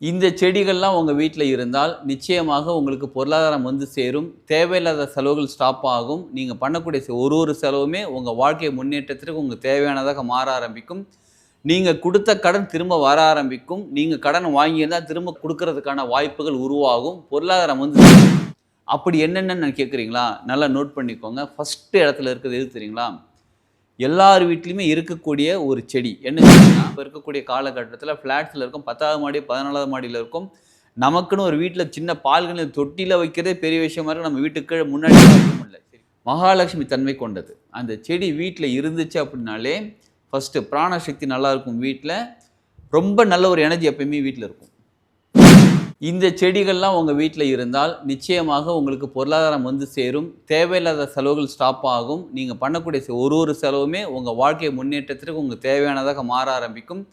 இந்த செடிகள்லாம் உங்கள் வீட்டில் இருந்தால் நிச்சயமாக உங்களுக்கு பொருளாதாரம் வந்து சேரும். தேவையில்லாத செலவுகள் ஸ்டாப் ஆகும். நீங்கள் பண்ணக்கூடிய ஒரு செலவுமே உங்கள் வாழ்க்கை முன்னேற்றத்திற்கு உங்களுக்கு தேவையானதாக மாற ஆரம்பிக்கும். நீங்கள் கொடுத்த கடன் திரும்ப வர ஆரம்பிக்கும். நீங்கள் கடன் வாங்கியிருந்தால் திரும்ப கொடுக்கறதுக்கான வாய்ப்புகள் உருவாகும். பொருளாதாரம் வந்து சேரும். அப்படி என்னென்னு கேட்குறீங்களா? நல்லா நோட் பண்ணிக்கோங்க. ஃபஸ்ட்டு இடத்துல இருக்கிறது எது தெரியுங்களா? எல்லார் வீட்லேயுமே இருக்கக்கூடிய ஒரு செடி என்ன செடினா, இப்போ இருக்கக்கூடிய காலகட்டத்தில் ஃப்ளாட்ஸில் இருக்கும், 10வது மாடி 14வது மாடியில் இருக்கும். நமக்குன்னு ஒரு வீட்டில் சின்ன பால்கனி தொட்டியில் வைக்கிறதே பெரிய விஷயமா இருக்குது. நம்ம வீட்டுக்கு முன்னாடி வைக்க முடியல. சரி, மகாலட்சுமி தன்மை கொண்டது அந்த செடி வீட்டில் இருந்துச்சு அப்படின்னாலே ஃபஸ்ட்டு பிராணசக்தி நல்லாயிருக்கும். வீட்டில் ரொம்ப நல்ல ஒரு எனர்ஜி எப்பயுமே வீட்டில் இருக்கும். இந்த செடிகள்லாம் உங்கள் வீட்டில் இருந்தால் நிச்சயமாக உங்களுக்கு பொருளாதாரம் வந்து சேரும். தேவையில்லாத செலவுகள் ஸ்டாப் ஆகும். நீங்கள் பண்ணக்கூடிய ஒரு செலவுமே உங்கள் வாழ்க்கை முன்னேற்றத்திற்கு உங்களுக்கு தேவையானதாக மாற ஆரம்பிக்கும்.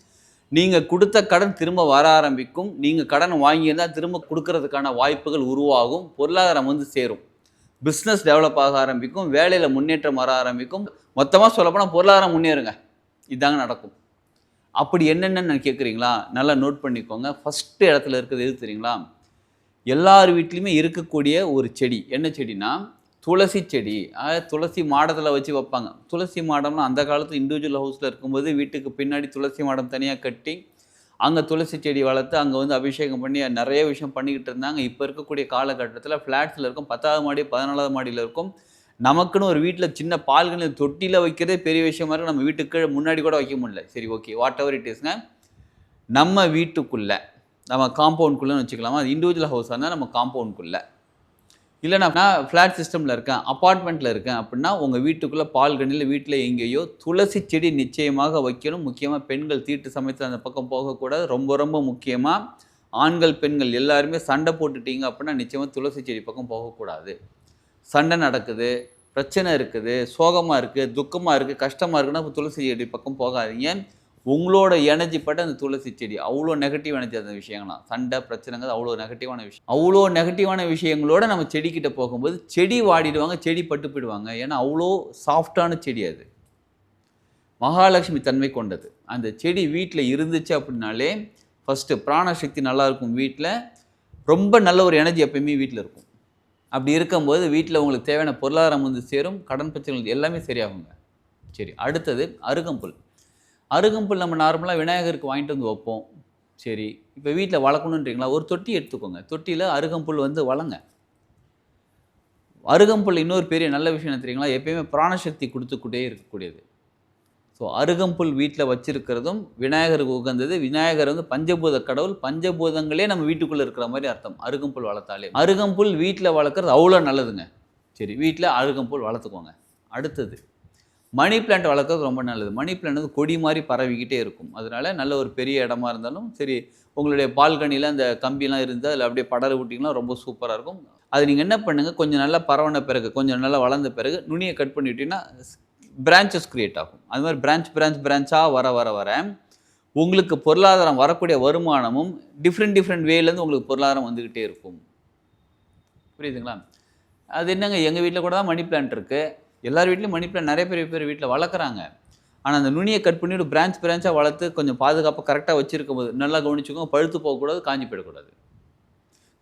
நீங்கள் கொடுத்த கடன் திரும்ப வர ஆரம்பிக்கும். நீங்கள் கடன் வாங்கியிருந்தால் திரும்ப கொடுக்கறதுக்கான வாய்ப்புகள் உருவாகும். பொருளாதாரம் வந்து சேரும். பிஸ்னஸ் டெவலப் ஆக ஆரம்பிக்கும். வேலையில் முன்னேற்றம் வர ஆரம்பிக்கும். மொத்தமாக சொல்லப்போனால் பொருளாதாரம் முன்னேறுங்க. இதாங்க நடக்கும். அப்படி என்னென்னு கேட்குறீங்களா? நல்லா நோட் பண்ணிக்கோங்க. ஃபஸ்ட்டு இடத்துல இருக்கிறது எது தெரியுங்களா? எல்லார் வீட்லேயுமே இருக்கக்கூடிய ஒரு செடி என்ன செடினா, துளசி செடி. துளசி மாடத்தில் வச்சு வைப்பாங்க. துளசி மாடம்னா அந்த காலத்தில் இண்டிவிஜுவல் ஹவுஸில் இருக்கும்போது வீட்டுக்கு பின்னாடி துளசி மாடம் தனியாக கட்டி அங்கே துளசி செடி வளர்த்து அங்கே வந்து அபிஷேகம் பண்ணி நிறைய விஷயம் பண்ணிக்கிட்டு இருந்தாங்க. இப்போ இருக்கக்கூடிய காலகட்டத்தில் ஃப்ளாட்ஸில் இருக்கும், 10வது மாடி 14வது மாடியில் இருக்கும். நமக்குன்னு ஒரு வீட்டில் சின்ன பால்கனி தொட்டியில் வைக்கிறதே பெரிய விஷயமா இருக்குது. நம்ம வீட்டுக்கு முன்னாடி கூட வைக்க முடியல. சரி, ஓகே, வாட் எவர் இட் இஸ்ங்க. நம்ம வீட்டுக்குள்ளே நம்ம காம்பவுண்ட்குள்ளேன்னு வச்சுக்கலாமா? அது இண்டிவிஜுவல் ஹவுஸாக இருந்தால் நம்ம காம்பவுண்ட்குள்ளே, இல்லை நான் ஃப்ளாட் சிஸ்டமில் இருக்கேன், அப்பார்ட்மெண்ட்டில் இருக்கேன் அப்படின்னா உங்கள் வீட்டுக்குள்ளே பால்கனியில் வீட்டில் எங்கேயோ துளசி செடி நிச்சயமாக வைக்கணும். முக்கியமாக பெண்கள் தீட்டு சமயத்தில் அந்த பக்கம் போகக்கூடாது. ரொம்ப ரொம்ப முக்கியமாக ஆண்கள் பெண்கள் எல்லாருமே சண்டை போட்டுட்டீங்க அப்படின்னா நிச்சயமாக துளசி செடி பக்கம் போகக்கூடாது. சண்டை நடக்குது, பிரச்சனை இருக்குது, சோகமாக இருக்குது, துக்கமாக இருக்குது, கஷ்டமாக இருக்குன்னா இப்போ துளசி செடி பக்கம் போகாதீங்க. உங்களோட எனர்ஜி பட்டு அந்த துளசி செடி அவ்வளோ நெகட்டிவ் எனர்ஜி. அந்த விஷயங்கள்லாம் சண்டை பிரச்சனைங்கிறது அவ்வளோ நெகட்டிவான விஷயம். அவ்வளோ நெகட்டிவான விஷயங்களோட நம்ம செடிக்கிட்ட போகும்போது செடி வாடிடுவாங்க, செடி பட்டு போயிடுவாங்க. ஏன்னா அவ்வளோ சாஃப்டான செடி அது. மகாலட்சுமி தன்மை கொண்டது அந்த செடி வீட்டில் இருந்துச்சு அப்படின்னாலே ஃபஸ்ட்டு பிராணசக்தி நல்லாயிருக்கும். வீட்டில் ரொம்ப நல்ல ஒரு எனர்ஜி எப்பயுமே வீட்டில் இருக்கும். அப்படி இருக்கும்போது வீட்டில் உங்களுக்கு தேவையான பொருளாதாரம் வந்து சேரும். கடன் பிரச்சனைகள் எல்லாமே சரியாகுங்க. சரி, அடுத்தது அருகம்புல். அருகம்புல் நம்ம நார்மலாக விநாயகருக்கு வாங்கிட்டு வந்து வைப்போம். சரி, இப்போ வீட்டில் வளர்க்கணுன்றீங்களா? ஒரு தொட்டி எடுத்துக்கோங்க. தொட்டியில் அருகம்புல் வந்து வளங்க. அருகம்புல் இன்னொரு பெரிய நல்ல விஷயம் என்ன தெரியுங்களா? எப்பயுமே பிராணசக்தி கொடுத்துக்கிட்டே இருக்கக்கூடியது. ஸோ அருகம்புல் வீட்டில் வச்சிருக்கிறதும் விநாயகருக்கு உகந்தது. விநாயகர் வந்து பஞ்சபூத கடவுள். பஞ்சபூதங்களே நம்ம வீட்டுக்குள்ளே இருக்கிற மாதிரி அர்த்தம் அருகம்புல் வளர்த்தாலே. அருகம்புல் வீட்டில் வளர்க்குறது அவ்வளோ நல்லதுங்க. சரி, வீட்டில் அருகம்புல் வளர்த்துக்கோங்க. அடுத்தது மணி பிளான்ட் வளர்க்குறது ரொம்ப நல்லது. மணி பிளான்ட் வந்து கொடி மாதிரி பரவிக்கிட்டே இருக்கும். அதனால நல்ல ஒரு பெரிய இடமா இருந்தாலும் சரி, உங்களுடைய பால்கனியில் அந்த கம்பிலாம் இருந்து அதில் அப்படியே படர விட்டிங்கன்னா ரொம்ப சூப்பராக இருக்கும். அது நீங்கள் என்ன பண்ணுங்கள், கொஞ்சம் நல்லா பரவன பிறகு, கொஞ்சம் நல்லா வளர்ந்த பிறகு நுனியை கட் பண்ணிவிட்டீங்கன்னா பிரான்ச்சஸ் கிரியேட் ஆகும். அது மாதிரி பிரான்ச்சாக வர உங்களுக்கு பொருளாதாரம் வரக்கூடிய வருமானமும் டிஃப்ரெண்ட் வேலேருந்து உங்களுக்கு பொருளாதாரம் வந்துக்கிட்டே இருக்கும். புரியுதுங்களா? அது என்னங்க, எங்கள் வீட்டில் கூட தான் மணி பிளான்ட் இருக்குது. எல்லார் வீட்லையும் மணி பிளான்ட் நிறைய பேர் வீட்டில் வளர்க்குறாங்க. ஆனால் அந்த நுனியை கட் பண்ணிவிட்டு பிரான்ச்சாக வளர்த்து கொஞ்சம் பாதுகாப்பாக கரெக்டாக வச்சுருக்கும் போது நல்லா கவனிச்சுக்கோங்க. பழுத்து போகக்கூடாது, காஞ்சி போயிடக்கூடாது.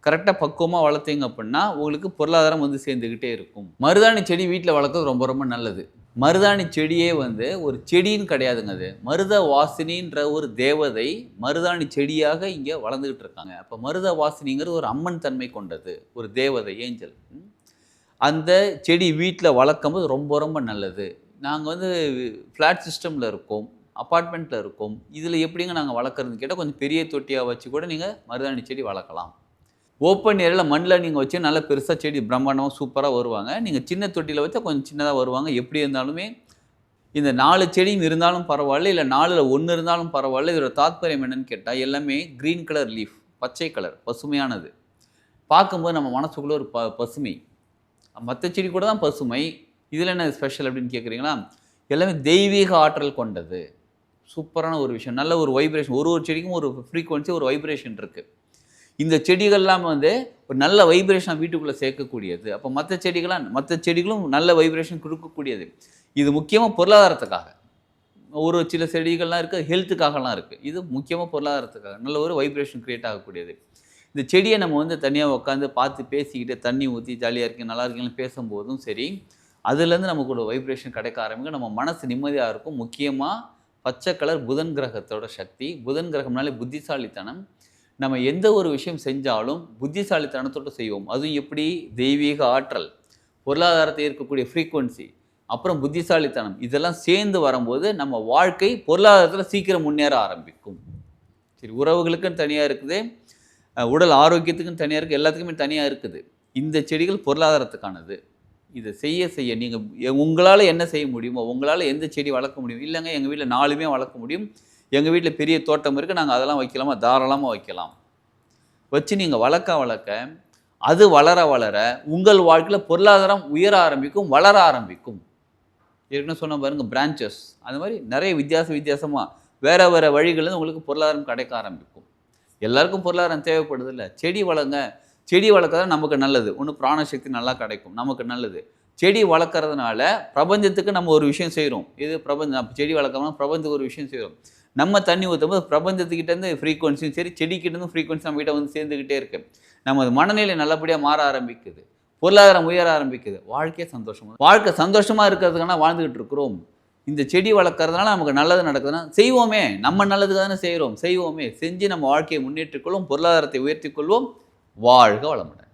கரெக்டாக பக்குவமாக வளர்த்தீங்க அப்படின்னா உங்களுக்கு பொருளாதாரம் வந்து சேர்ந்துக்கிட்டே இருக்கும். மருதாணி செடி வீட்டில் வளர்க்குறது ரொம்ப ரொம்ப நல்லது. மருதாணி செடியே வந்து ஒரு செடின்னு கிடையாதுங்க. அது மருத வாசினின்ற ஒரு தேவதை மருதாணி செடியாக இங்கே வளர்ந்துக்கிட்டு இருக்காங்க. அப்போ மருத வாசினிங்கிறது ஒரு அம்மன் தன்மை கொண்டது, ஒரு தேவதை, ஏஞ்சல். அந்த செடி வீட்டில் வளர்க்கும் போது ரொம்ப ரொம்ப நல்லது. நாங்கள் வந்து ஃப்ளாட் சிஸ்டமில் இருக்கோம், அப்பார்ட்மெண்ட்டில் இருக்கோம். இதில் எப்படிங்க நாங்கள் வளர்க்குறதுன்னு கேட்டால் கொஞ்சம் பெரிய தொட்டியாக வச்சு கூட நீங்கள் மருதாணி செடி வளர்க்கலாம். ஓப்பன் ஏரியாவில் மண்ணில் நீங்கள் வச்சு நல்லா பெருசாக செடி பிரம்மாண்டமாக சூப்பராக வருவாங்க. நீங்கள் சின்ன தொட்டியில் வச்சா கொஞ்சம் சின்னதாக வருவாங்க. எப்படி இருந்தாலுமே இந்த 4 செடியும் இருந்தாலும் பரவாயில்ல, இல்லை 4ல் 1 இருந்தாலும் பரவாயில்ல. இதோட தாத்பரியம் என்னென்னு கேட்டால் எல்லாமே க்ரீன் கலர் லீஃப், பச்சை கலர், பசுமையானது. பார்க்கும்போது நம்ம மனசுக்குள்ளே ஒரு பசுமை. மற்ற செடி கூட தான் பசுமை, இதில் என்ன ஸ்பெஷல் அப்படின்னு கேட்குறீங்களா? எல்லாமே தெய்வீக ஆற்றல் கொண்டது. சூப்பரான ஒரு விஷயம். நல்ல ஒரு வைப்ரேஷன். ஒரு செடிக்கும் ஒரு ஃப்ரீக்வன்சி, ஒரு வைப்ரேஷன் இருக்குது. இந்த செடிகள்லாம் வந்து ஒரு நல்ல வைப்ரேஷன் வீட்டுக்குள்ளே சேர்க்கக்கூடியது. அப்போ மற்ற செடிகளும் நல்ல வைப்ரேஷன் கொடுக்கக்கூடியது. இது முக்கியமாக பொருளாதாரத்துக்காக. ஒரு சில செடிகள்லாம் இருக்குது ஹெல்த்துக்காகலாம் இருக்குது. இது முக்கியமாக பொருளாதாரத்துக்காக நல்ல ஒரு வைப்ரேஷன் கிரியேட் ஆகக்கூடியது. இந்த செடியை நம்ம வந்து தனியாக உட்காந்து பார்த்து பேசிக்கிட்டு தண்ணி ஊற்றி ஜாலியாக இருக்கீங்க நல்லா இருக்கீங்கன்னு பேசும்போதும் சரி, அதுலேருந்து நமக்கு ஒரு வைப்ரேஷன் கிடைக்க ஆரம்பிக்கும். நம்ம மனசு நிம்மதியாக இருக்கும். முக்கியமாக பச்சை கலர் புதன் கிரகத்தோட சக்தி. புதன் கிரகம்னாலே புத்திசாலித்தனம். நம்ம எந்த ஒரு விஷயம் செஞ்சாலும் புத்திசாலித்தனத்தோடு செய்வோம். அதுவும் எப்படி? தெய்வீக ஆற்றல், பொருளாதாரத்தை இருக்கக்கூடிய ஃப்ரீக்குவன்சி, அப்புறம் புத்திசாலித்தனம் இதெல்லாம் சேர்ந்து வரும்போது நம்ம வாழ்க்கை பொருளாதாரத்தில் சீக்கிரம் முன்னேற ஆரம்பிக்கும். சரி, உறவுகளுக்குன்னு தனியாக இருக்குது, உடல் ஆரோக்கியத்துக்குன்னு தனியாக இருக்குது, எல்லாத்துக்குமே தனியாக இருக்குது. இந்த செடிகள் பொருளாதாரத்துக்கானது. இதை செய்ய செய்ய நீங்கள் உங்களால் என்ன செய்ய முடியுமோ, உங்களால் எந்த செடி வளர்க்க முடியும்? இல்லைங்க எங்கள் வீட்டில் 4மே வளர்க்க முடியும், எங்கள் வீட்டில் பெரிய தோட்டம் இருக்குது, நாங்கள் அதெல்லாம் வைக்கலாமா? தாராளமாக வைக்கலாம். வச்சு நீங்கள் வளர்க்க வளர்க்க அது வளர வளர உங்கள் வாழ்க்கையில் பொருளாதாரம் உயர ஆரம்பிக்கும், வளர ஆரம்பிக்கும். ஏற்கனவே சொன்ன பாருங்க பிரான்ச்சஸ், அந்த மாதிரி நிறைய வித்தியாசமாக வேறு வேறு வழிகளில் உங்களுக்கு பொருளாதாரம் கிடைக்க ஆரம்பிக்கும். எல்லாருக்கும் பொருளாதாரம் தேவைப்படுது இல்லை? செடி வளங்க, செடி வளர்க்குறது நமக்கு நல்லது. ஒன்று பிராணசக்தி நல்லா கிடைக்கும், நமக்கு நல்லது. செடி வளர்க்குறதுனால பிரபஞ்சத்துக்கு நம்ம ஒரு விஷயம் செய்கிறோம். இது பிரபஞ்சம். செடி வளர்க்கணும்னா பிரபஞ்சத்துக்கு ஒரு விஷயம் செய்கிறோம். நம்ம தண்ணி ஊற்றும் போது பிரபஞ்சத்துக்கிட்டேருந்து ஃப்ரீக்வன்சியும் சரி, செடிக்கிட்டேருந்து ஃப்ரீக்வன்சி நம்ம கிட்ட வந்து சேர்ந்துக்கிட்டே இருக்கு. நமது மனநிலை நல்லபடியாக மாற ஆரம்பிக்குது, பொருளாதாரம் உயர ஆரம்பிக்குது, வாழ்க்கையே சந்தோஷமாக, வாழ்க்கை சந்தோஷமாக இருக்கிறதுக்கான வாழ்ந்துக்கிட்டு இருக்கிறோம். இந்த செடி வளர்க்குறதுனால நமக்கு நல்லது நடக்குதுன்னா செய்வோமே, நம்ம நல்லதுக்கு தானே செய்கிறோம், செய்வோமே, செஞ்சு நம்ம வாழ்க்கையை முன்னேற்றிக் கொள்வோம், பொருளாதாரத்தை உயர்த்தி கொள்வோம். வாழ்க வளமுடன்.